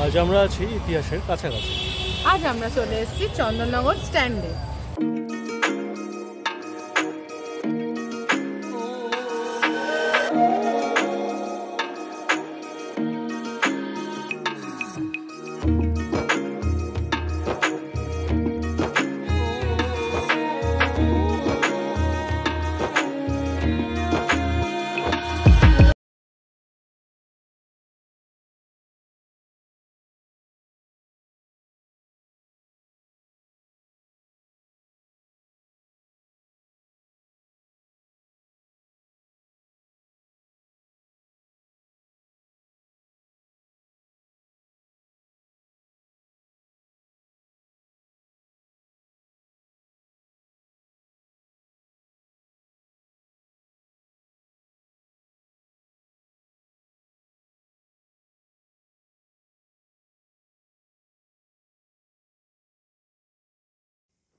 আজ আমরা আছি ইতিহাসের কাছাকাছি। আজ আমরা চলে এসেছি চন্দননগর স্ট্যান্ডে।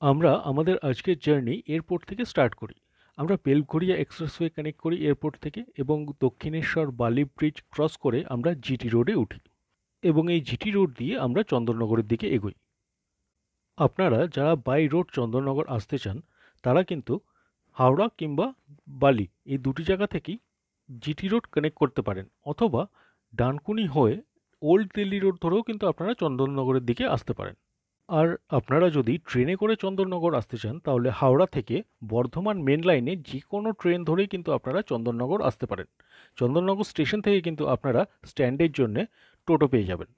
আমরা আমাদের আজকের জার্নি এয়ারপোর্ট থেকে স্টার্ট করি। আমরা বেলঘরিয়া এক্সপ্রেসওয়ে কানেক্ট করি এয়ারপোর্ট থেকে এবং দক্ষিণেশ্বর বালি ব্রিজ ক্রস করে আমরা জিটি রোডে উঠি এবং এই জিটি রোড দিয়ে আমরা চন্দননগরের দিকে এগোই। আপনারা যারা বাই রোড চন্দননগর আসতে চান তারা কিন্তু হাওড়া কিংবা বালি এই দুটি জায়গা থেকেই জিটি রোড কানেক্ট করতে পারেন, অথবা ডানকুনি হয়ে ওল্ড দিল্লি রোড ধরেও কিন্তু আপনারা চন্দননগরের দিকে আসতে পারেন। আর আপনারা যদি ট্রেনে করে চন্দননগর আসতে চান তাহলে হাওড়া থেকে বর্ধমান মেন লাইনে যে কোনো ট্রেন ধরেই কিন্তু আপনারা চন্দননগর আসতে পারেন। চন্দননগর স্টেশন থেকে কিন্তু আপনারা স্ট্যান্ডের জন্য টোটো পেয়ে যাবেন।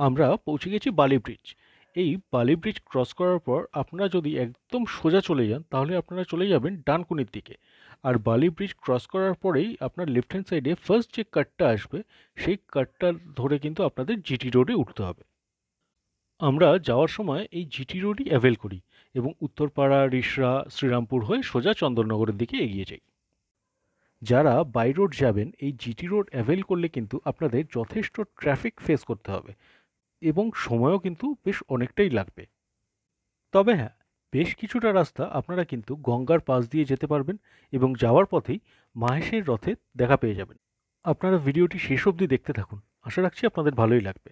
আমরা পৌঁছে গেছি বালি ব্রিজ। এই বালি ব্রিজ ক্রস করার পর আপনারা যদি একদম সোজা চলে যান তাহলে আপনারা চলে যাবেন ডানকুনির দিকে। আর বালি ব্রিজ ক্রস করার পরেই আপনার লেফট হ্যান্ড সাইডে ফার্স্ট যে কাটটা আসবে সেই কাটটা ধরে কিন্তু আপনাদের জিটি রোডে উঠতে হবে। আমরা যাওয়ার সময় এই জিটি রোডই অ্যাভেল করি এবং উত্তরপাড়া, রিষড়া, শ্রীরামপুর হয়ে সোজা চন্দননগরের দিকে এগিয়ে যাই। যারা বাই রোড যাবেন এই জিটি রোড অ্যাভেল করলে কিন্তু আপনাদের যথেষ্ট ট্রাফিক ফেস করতে হবে এবং সময়ও কিন্তু বেশ অনেকটাই লাগবে। তবে হ্যাঁ, বেশ কিছুটা রাস্তা আপনারা কিন্তু গঙ্গার পাশ দিয়ে যেতে পারবেন এবং যাওয়ার পথেই মাহেশের রথে দেখা পেয়ে যাবেন। আপনারা ভিডিওটি শেষ অবধি দেখতে থাকুন, আশা রাখছি আপনাদের ভালোই লাগবে।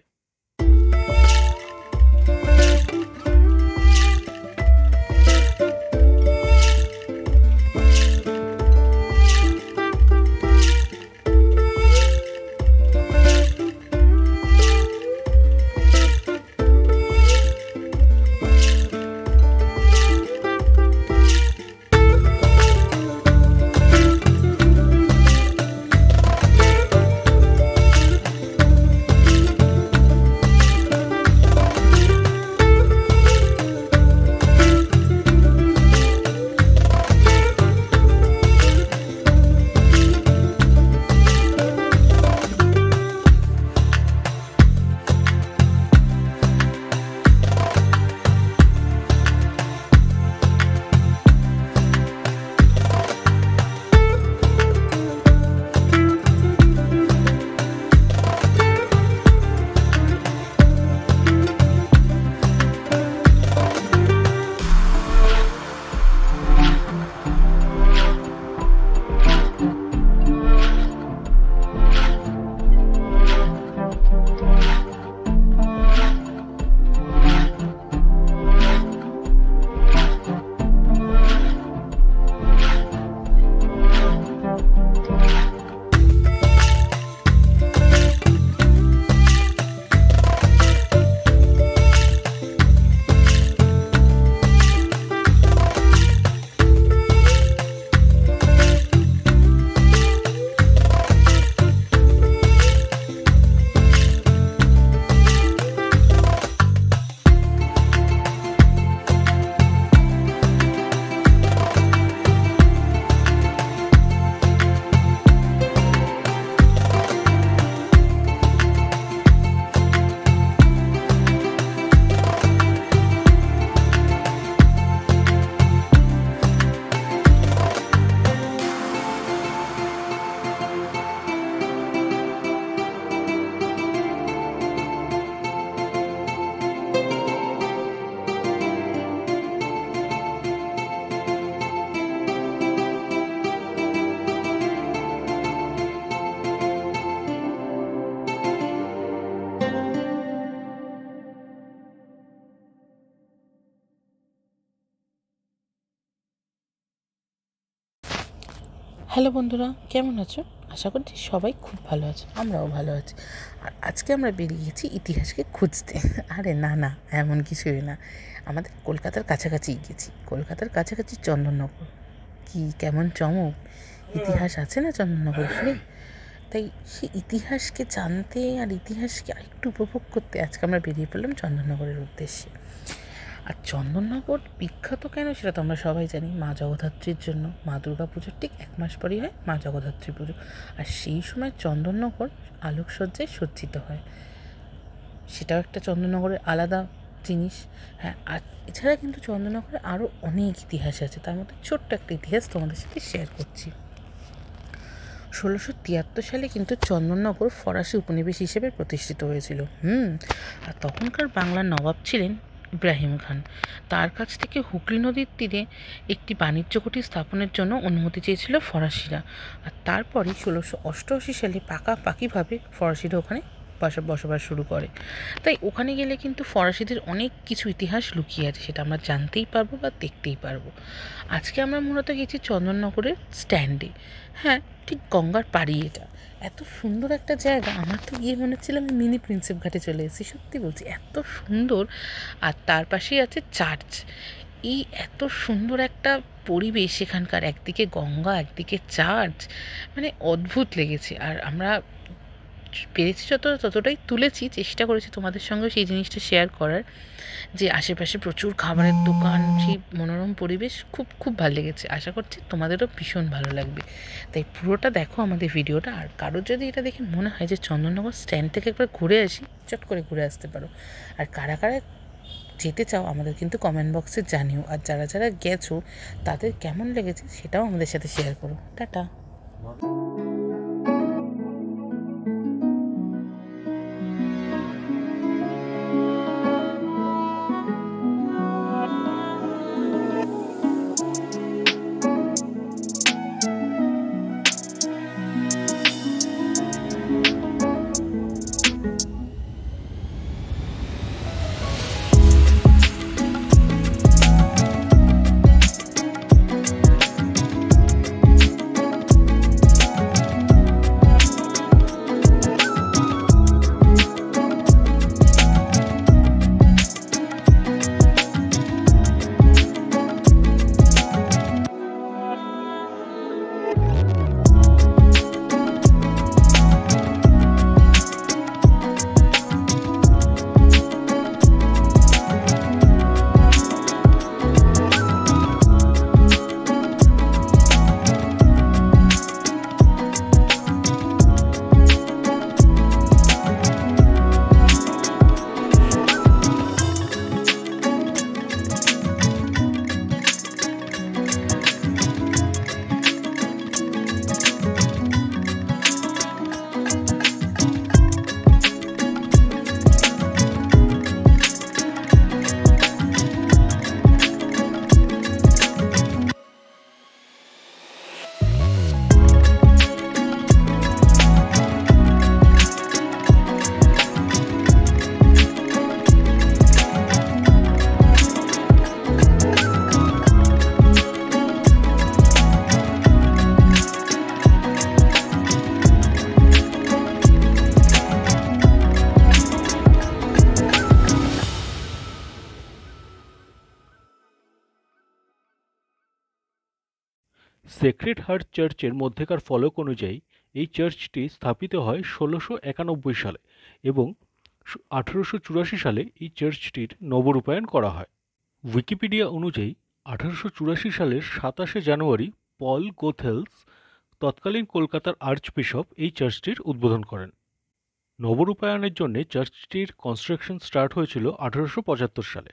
হ্যালো বন্ধুরা, কেমন আছো? আশা করছি সবাই খুব ভালো আছে, আমরাও ভালো আছি। আর আজকে আমরা বেরিয়ে গেছি ইতিহাসকে খুঁজতে। আরে না না, এমন কিছুই না, আমাদের কলকাতার কাছাকাছি গেছি। কলকাতার কাছাকাছি চন্দননগর, কি কেমন চমক! ইতিহাস আছে না চন্দননগর ঘুরে। তাই সেই ইতিহাসকে জানতে আর ইতিহাসকে আরেকটু উপভোগ করতে আজকে আমরা বেরিয়ে পড়লাম চন্দননগরের উদ্দেশ্যে। আর চন্দননগর বিখ্যাত কেন সেটা তো আমরা সবাই জানি, মা জগদ্ধাত্রীর জন্য। মা দুর্গা পুজোর ঠিক 1 মাস পরই হয় মা জগদ্ধাত্রী পুজো, আর সেই সময় চন্দননগর আলোকসজ্জায় সজ্জিত হয়। সেটাও একটা চন্দননগরের আলাদা জিনিস। হ্যাঁ, আর এছাড়া কিন্তু চন্দননগরে আরও অনেক ইতিহাস আছে, তার মধ্যে ছোট্ট একটা ইতিহাস তোমাদের সাথে শেয়ার করছি। 1673 সালে কিন্তু চন্দননগর ফরাসি উপনিবেশ হিসেবে প্রতিষ্ঠিত হয়েছিল। আর তখনকার বাংলার নবাব ছিলেন ইব্রাহিম খান। তার কাছ থেকে হুগলি নদীর তীরে একটি বাণিজ্য ঘাঁটি স্থাপনের জন্য অনুমতি চেয়েছিল ফরাসিরা। আর তারপরে 1688 সালে পাকাপাকিভাবে ফরাসিরা ওখানে বসবাস শুরু করে। তাই ওখানে গেলে কিন্তু ফরাসিদের অনেক কিছু ইতিহাস লুকিয়ে আছে, সেটা আমরা জানতেই পারবো বা দেখতেই পারবো। আজকে আমরা মূলত গেছি চন্দননগরের স্ট্যান্ডে। হ্যাঁ, ঠিক গঙ্গার পাড়ি। এটা এত সুন্দর একটা জায়গা, আমার তো গিয়ে মনে হচ্ছিল আমি মিনি প্রিন্সেপ ঘাটে চলে এসেছি, সত্যি বলছি, এত সুন্দর। আর তার পাশেই আছে চার্চ। এই এত সুন্দর একটা পরিবেশ এখানকার, একদিকে গঙ্গা একদিকে চার্চ, মানে অদ্ভুত লেগেছে। আর আমরা পেরেছি ততটাই তুলেছি, চেষ্টা করেছি তোমাদের সঙ্গে সেই জিনিসটা শেয়ার করার, যে আশেপাশে প্রচুর খাবারের দোকান, সেই মনোরম পরিবেশ, খুব খুব ভালো লেগেছে। আশা করছি তোমাদেরও ভীষণ ভালো লাগবে। তাই পুরোটা দেখো আমাদের ভিডিওটা। আর কারোর যদি এটা দেখে মনে হয় যে চন্দননগর স্ট্যান্ড থেকে একবার ঘুরে আসি, চট করে ঘুরে আসতে পারো। আর কারা কারা যেতে চাও আমাদের কিন্তু কমেন্ট বক্সে জানিও। আর যারা যারা গেছো তাদের কেমন লেগেছে সেটাও আমাদের সাথে শেয়ার করো। টাটা। সেক্রেড হার্ট চার্চের মধ্যেকার ফলক অনুযায়ী এই চার্চটি স্থাপিত হয় 1691 সালে এবং 1884 সালে এই চার্চটির নবরূপায়ণ করা হয়। উইকিপিডিয়া অনুযায়ী 1884 সালের 27শে জানুয়ারি পল গোথেলস, তৎকালীন কলকাতার আর্চবিশপ, এই চার্চটির উদ্বোধন করেন। নবরূপায়ণের জন্য চার্চটির কনস্ট্রাকশন স্টার্ট হয়েছিল 1875 সালে।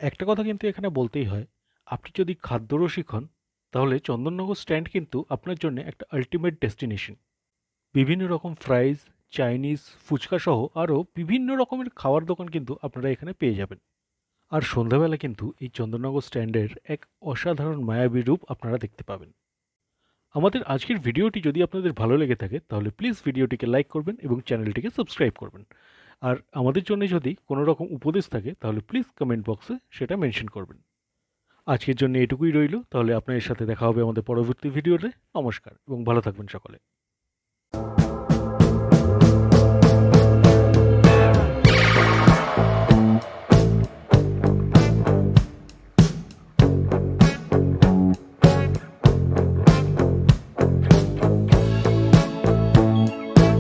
একটা কথা কিন্তু এখানে বলতেই হয়, আপনি যদি খাদ্যরসিক হন তাহলে চন্দননগর স্ট্যান্ড কিন্তু আপনার জন্য একটা আল্টিমেট ডেস্টিনেশন। বিভিন্ন রকম ফ্রাইজ, চাইনিজ, ফুচকা সহ আরও বিভিন্ন রকমের খাওয়ার দোকান কিন্তু আপনারা এখানে পেয়ে যাবেন। আর সন্ধ্যাবেলা কিন্তু এই চন্দননগর স্ট্যান্ডের এক অসাধারণ মায়াবী রূপ আপনারা দেখতে পাবেন। আমাদের আজকের ভিডিওটি যদি আপনাদের ভালো লেগে থাকে তাহলে প্লিজ ভিডিওটিকে লাইক করবেন এবং চ্যানেলটিকে সাবস্ক্রাইব করবেন। আর আমাদের জন্য যদি কোনো রকম উপদেশ থাকে তাহলে প্লিজ কমেন্ট বক্সে সেটা মেনশন করবেন। আজকের জন্য এটুকুই রইল, তাহলে আপনাদের সাথে দেখা হবে আমাদের পরবর্তী ভিডিওতে। নমস্কার এবং ভালো থাকবেন সকলে।